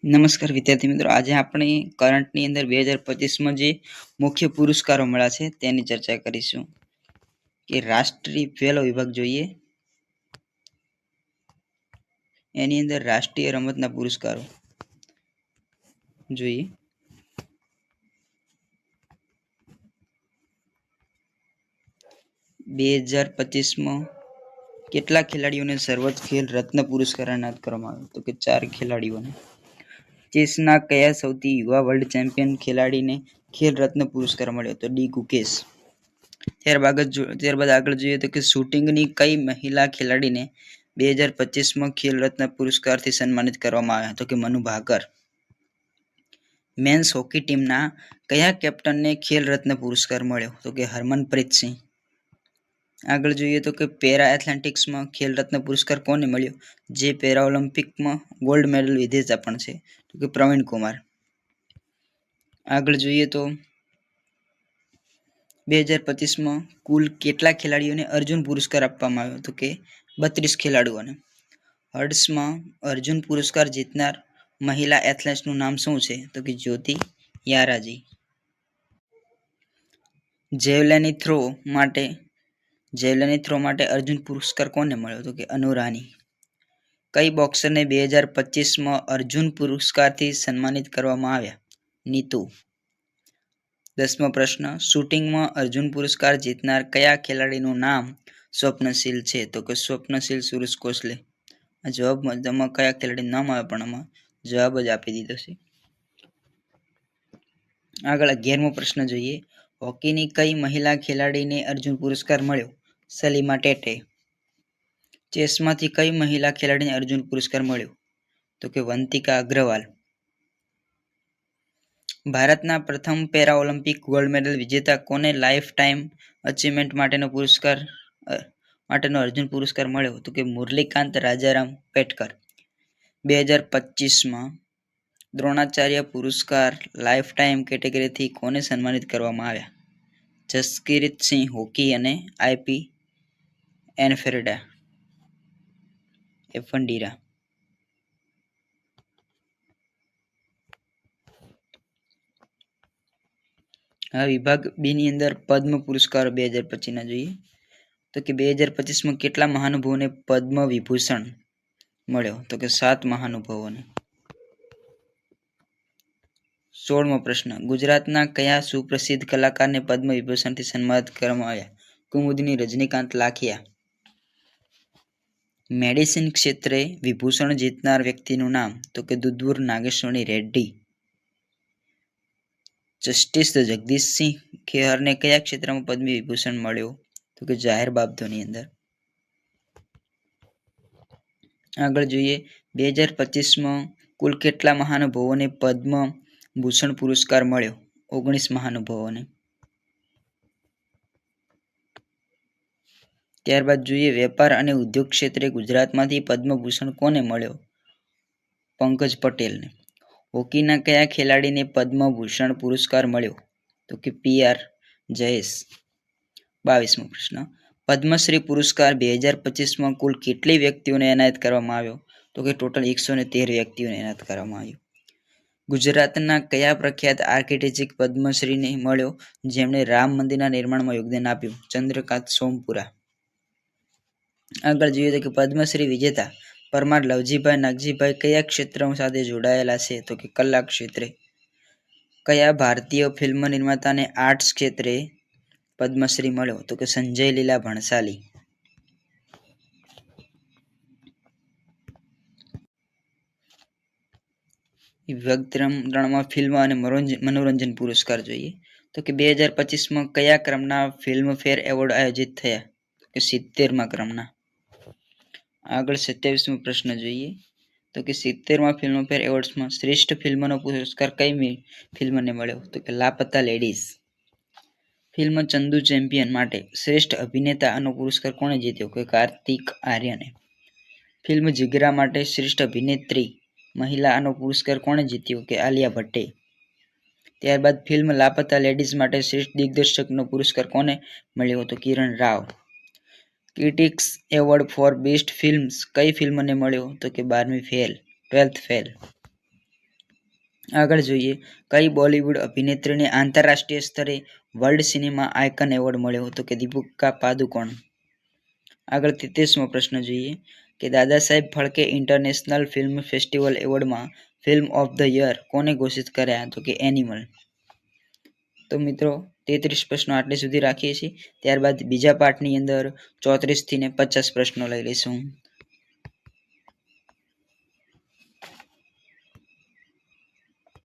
નમસ્કાર વિદ્યાર્થી મિત્રો, આજે આપણે કરંટની અંદર 2025માં જે મુખ્ય પુરસ્કારો મળ્યા છે તેની ચર્ચા કરીશું. કે રાષ્ટ્રીય પહેલો વિભાગ જોઈએ, એની અંદર રાષ્ટ્રીય રમતના પુરસ્કારો જોઈએ. 2025માં કેટલા ખેલાડીઓને સર્વોચ્ચ ખેલ રત્ન પુરસ્કાર એનાયત કરવામાં આવ્યો? તો કે 4 ખેલાડીઓને. ચેસના કયા સૌથી યુવા વર્લ્ડ ચેમ્પિયન ખેલાડીને ખેલ રત્ન પુરસ્કાર મળ્યો? તો ડી ગુકેશ. ત્યારબાદ આગળ જોઈએ તો કે શૂટિંગની કઈ મહિલા ખેલાડીને 2025માં ખેલ રત્ન પુરસ્કારથી સન્માનિત કરવામાં આવ્યા? તો કે મનુ ભાકર. મેન્સ હોકી ટીમના કયા કેપ્ટનને ખેલ રત્ન પુરસ્કાર મળ્યો? તો કે હરમનપ્રીત સિંહ. આગળ જોઈએ તો કે પેરા એથ્લેટિક્સમાં ખેલ રત્ન પુરસ્કાર કોને મળ્યો? જે પેરા ઓલિમ્પિકમાં ગોલ્ડ મેડલ વિજેતા પણ છે, તો કે પ્રવીણ કુમાર. આગળ જોઈએ તો 2025માં કુલ કેટલા ખેલાડીઓને અર્જુન પુરસ્કાર આપવામાં આવ્યો? તો કે 32 ખેલાડીઓને. હર્ટ્સમાં અર્જુન પુરસ્કાર જીતનાર મહિલા એથ્લેટ્સનું નામ શું છે? તો કે જ્યોતિ યારાજી. જેવલિન થ્રો માટે અર્જુન પુરસ્કાર કોને મળ્યો? તો કે અનુ રાની. કઈ બોક્સરને 2025માં અર્જુન પુરસ્કારથી સન્માનિત કરવામાં આવ્યા? નીતુ. 10મો પ્રશ્ન, શૂટિંગમાં અર્જુન પુરસ્કાર જીતનાર કયા ખેલાડીનું નામ સ્વપ્નશીલ છે? તો કે સ્વપ્નશીલ સુરેશ કોસલે. આ જવાબમાં કયા ખેલાડીનું નામ આવે પણ આમાં જવાબ જ આપી દીધો છે. આગળ 11મો પ્રશ્ન જોઈએ. હોકીની કઈ મહિલા ખેલાડીને અર્જુન પુરસ્કાર મળ્યો? સલીમા ટેટે. ચેસમાંથી કઈ મહિલા ખેલાડીને અર્જુન પુરસ્કાર મળ્યો? તો કે વંતિકા અગ્રવાલ. ભારતના પ્રથમ પેરા ઓલિમ્પિક ગોલ્ડ મેડલ વિજેતા કોને લાઈફ ટાઈમ અચીવમેન્ટ માટેનો અર્જુન પુરસ્કાર મળ્યો? તો કે મુરલીકાંત રાજારામ પેટકર. 2025માં દ્રોણાચાર્ય પુરસ્કાર લાઈફ ટાઈમ કેટેગરીથી કોને સન્માનિત કરવામાં આવ્યા? જસકીરત સિંહ હોકી અને આઈપી એફંડીરા. આ વિભાગ બી ની અંદર પદ્મ પુરસ્કારો 2025ના જોઈએ. તો કે 2025માં કેટલા મહાનુભાવોને પદ્મ વિભૂષણ મળ્યો? તો કે 7 મહાનુભાવોને. 16મો પ્રશ્ન, ગુજરાતના કયા સુપ્રસિદ્ધ કલાકારને પદ્મ વિભૂષણથી સન્માનિત કરવામાં આવ્યા? કુમુદની રજનીકાંત લાખિયા. મેડિસિન ક્ષેત્રે વિભૂષણ જીતનાર વ્યક્તિનું નામ? તો કે દુધ્વર નાગેશ્વરી રેડ્ડી. જસ્ટિસ જગદીશસિંહ ખેહરને કયા ક્ષેત્રમાં પદ્મ વિભૂષણ મળ્યો? તો કે જાહેર બાબતોની અંદર. આગળ જોઈએ 2025માં કુલ કેટલા મહાનુભાવોને પદ્મ ભૂષણ પુરસ્કાર મળ્યો? 19 મહાનુભાવોને. ત્યારબાદ જોઈએ વેપાર અને ઉદ્યોગ ક્ષેત્રે ગુજરાતમાંથી પદ્મભૂષણ કોને મળ્યો? પંકજ પટેલને. હોકીના કયા ખેલાડીને પદ્મભૂષણ પુરસ્કાર મળ્યો? તો કે PR જયેશ. 22મો પ્રશ્ન, પદ્મશ્રી પુરસ્કાર 2025માં કુલ કેટલી વ્યક્તિઓને એનાયત કરવામાં આવ્યો? તો કે ટોટલ 113 વ્યક્તિઓને એનાયત કરવામાં આવ્યો. ગુજરાતના કયા પ્રખ્યાત આર્કિટેક્ટ પદ્મશ્રીને મળ્યો જેમણે રામ મંદિરના નિર્માણમાં યોગદાન આપ્યું? ચંદ્રકાંત સોમપુરા. આગળ જોઈએ તો કે પદ્મશ્રી વિજેતા પરમાર લવજીભાઈ નાગજીભાઈ કયા ક્ષેત્ર સાથે જોડાયેલા છે? તો કે કલા ક્ષેત્રે. કયા ભારતીય ફિલ્મ નિર્માતાને આર્ટ્સ ક્ષેત્રે પદ્મશ્રી મળ્યો? તો કે સંજય લીલા ભણસાલી. વિભાગ 3માં ફિલ્મ અને મનોરંજન પુરસ્કાર જોઈએ. તો કે 2025માં કયા ક્રમના ફિલ્મફેર એવોર્ડ આયોજિત થયા? તો કે 70મા ક્રમના. આગળ 27મો પ્રશ્ન જોઈએ. તો કે 70મા ફિલ્મફેર એવોર્ડ્સમાં શ્રેષ્ઠ ફિલ્મનો પુરસ્કાર કઈ ફિલ્મને મળ્યો? તો કે લાપતા લેડીઝ. ફિલ્મ ચંદુ ચેમ્પિયન માટે શ્રેષ્ઠ અભિનેતાનો પુરસ્કાર કોણે જીત્યો? કે કાર્તિક આર્યને. ફિલ્મ જીગરા માટે શ્રેષ્ઠ અભિનેત્રી મહિલાનો પુરસ્કાર કોણે જીત્યો? કે આલિયા ભટ્ટે. ત્યારબાદ ફિલ્મ લાપતા લેડીઝ માટે શ્રેષ્ઠ દિગ્દર્શકનો પુરસ્કાર કોને મળ્યો? તો Kiran Rao. Critics award for best films કઈ ફિલ્મને મળ્યો? તો કે 12th ફેલ. આગળ જોઈએ, કઈ બોલિવૂડ અભિનેત્રીને આંતરરાષ્ટ્રીય સ્તરે વર્લ્ડ સિનેમા આઇકન એવોર્ડ મળ્યો હતો? કે દીપિકા પાદુકોણ. આગળ 33મો પ્રશ્ન જોઈએ કે Dada Saheb Phalke international film festival એવોર્ડમાં ફિલ્મ ઓફ ધ યર કોને ઘોષિત કર્યા? તો કે એનિમલ. તો મિત્રો 33 પ્રશ્નો આટલે સુધી રાખીએ છીએ. ત્યારબાદ બીજા પાઠની અંદર 34 થી 50 પ્રશ્નો લઈ લઈશું.